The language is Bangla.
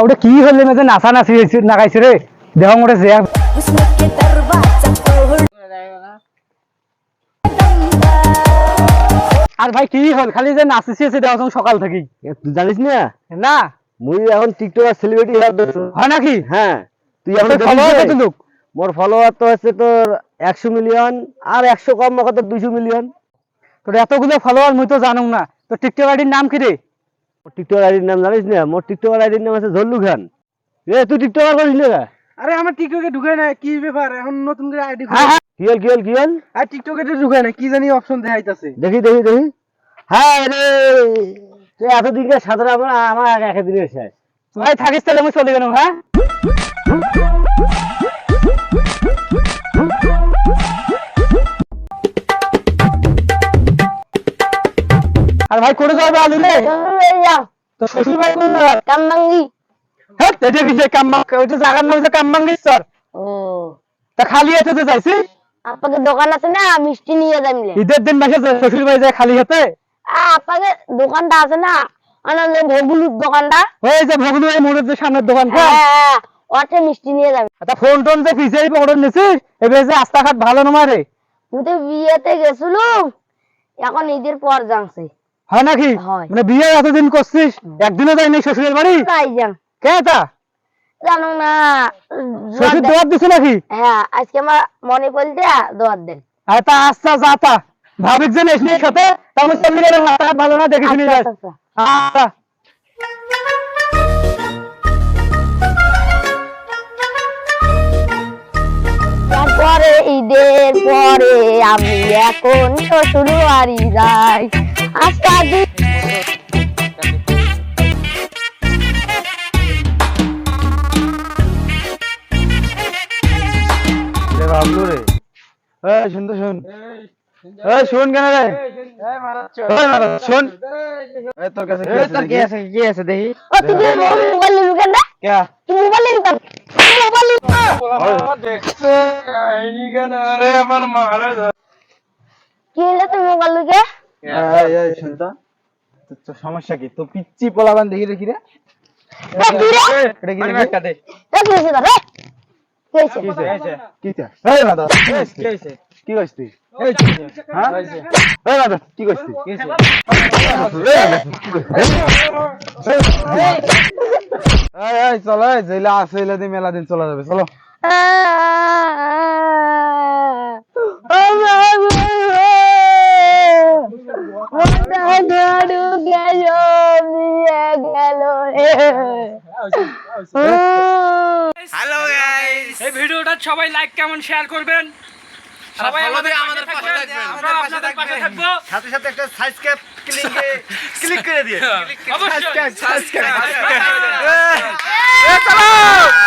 ওটা কি হলে মেয়েদের নাচা নাচি নাগাইছে রে দেহ মোটে যে আর ভাই কি হল খালি যে নাচিছে দেহ সকাল থেকে তুই জানিস না না মুই এখন টিকটকার সেলিব্রিটি হয় নাকি? হ্যাঁ তুই এখন ফলোয়ার কত লোক? মোর ফলোয়ার তো আছে তোর 100 মিলিয়ন আর 100 কম কত 200 মিলিয়ন। তোর এতগুলো ফলোয়ার মুই তো জানুম না। তো টিকটক আইডির নাম কি রে? টিকটক আইডির নাম জানিস না? মোর টিকটক আইডির নাম আছে ঝল্লু খান। এ তুই টিকটকার করিস না? আরে আমার টিকটকে ঢুকে না, কি ব্যাপার? এখন নতুন করে আইডি কি হল? আর টিকটকে তো ঢুকে না, কি জানি অপশন দেখাইতাছে। দেখি হ্যাঁ রে তুই এতদিনকার সাধারণ আমার একদিনের শেষ। ভাই থাকিস তাহলে আমি চলে গেলাম। হ্যাঁ আর ভাই করে যাবে আলু রে তো শ্বশুর ভাই কোন কামবাঙ্গি। হ্যাঁ এটা কি কামবাং ওই তো জায়গার নাম হচ্ছে কামবাঙ্গি স্যার। ও তা খালি হাতে তো যাইছি। আপনাকে দোকান আছে না, মিষ্টি নিয়ে যাইলে ঈদের দিন মাসে শ্বশুর ভাই যায় খালি হাতে। আপনাকে দোকানটা আছে না, আনন্দ ভগুলুর দোকানটা, ওই যে ভগলু এই মোড়ের যে সামনের দোকানটা, হ্যাঁ ওতে মিষ্টি নিয়ে যাবে। তা ফোন টোন যে পিছিয়ে পড়ন নিছিস এবারে যে রাস্তাঘাট ভালো নয় রে। তুই তো বিয়েতে গেছিলুম, এখন ঈদের পর জানছে। হয় নাকি? হয়। মানে বিয়ে এতদিন করছিস একদিনও যায়নি শ্বশুরের বাড়ি? তাই যান কে তা জানো না, শ্বশুর দোয়ার দিছে নাকি? হ্যাঁ আজকে আমার মনে পড়তে দোয়ার দেন। আর তা আচ্ছা যা তা ভাবিক যে এসনি সাথে তাহলে চলে গেলে রাস্তাঘাট ভালো না দেখে শুনি যাস। আচ্ছা তারপরে ঈদের পরে আমি এখন শ্বশুর বাড়ি যাই। আজকে বাবলু রে শুন তো শুন শুন কেন রে শুন তোর কাছে কি আছে দেখি। মোবাইল লুকান না, কে তুমি মোবাইল লুকান, কি হলো তুমি মোবাইল লুকে? শুনতা তোর সমস্যা কি? তো পিচ্চি পোলাবান দেখি রে এটা কি রে কাটে কি হয়েছে দাদা? কি হয়েছে? কি এই দাদা কি হইছে? কি কইছিস তুই? হ্যাঁ এই দাদা কি কইছিস? কি হইছে? এই চলো জেলা আছে এলা দিন মেলা দিন চলা যাবে চলো। হ্যালো গাইস, এই ভিডিওটা সবাই লাইক কমেন্ট শেয়ার করবেন। সবাই আমাদের পাশে থাকবেন, আমরা আপনাদের পাশে থাকব। সাথে সাথে একটা সাবস্ক্রাইব ক্লিক করে দিয়ে অবশ্যই সাবস্ক্রাইব চলো।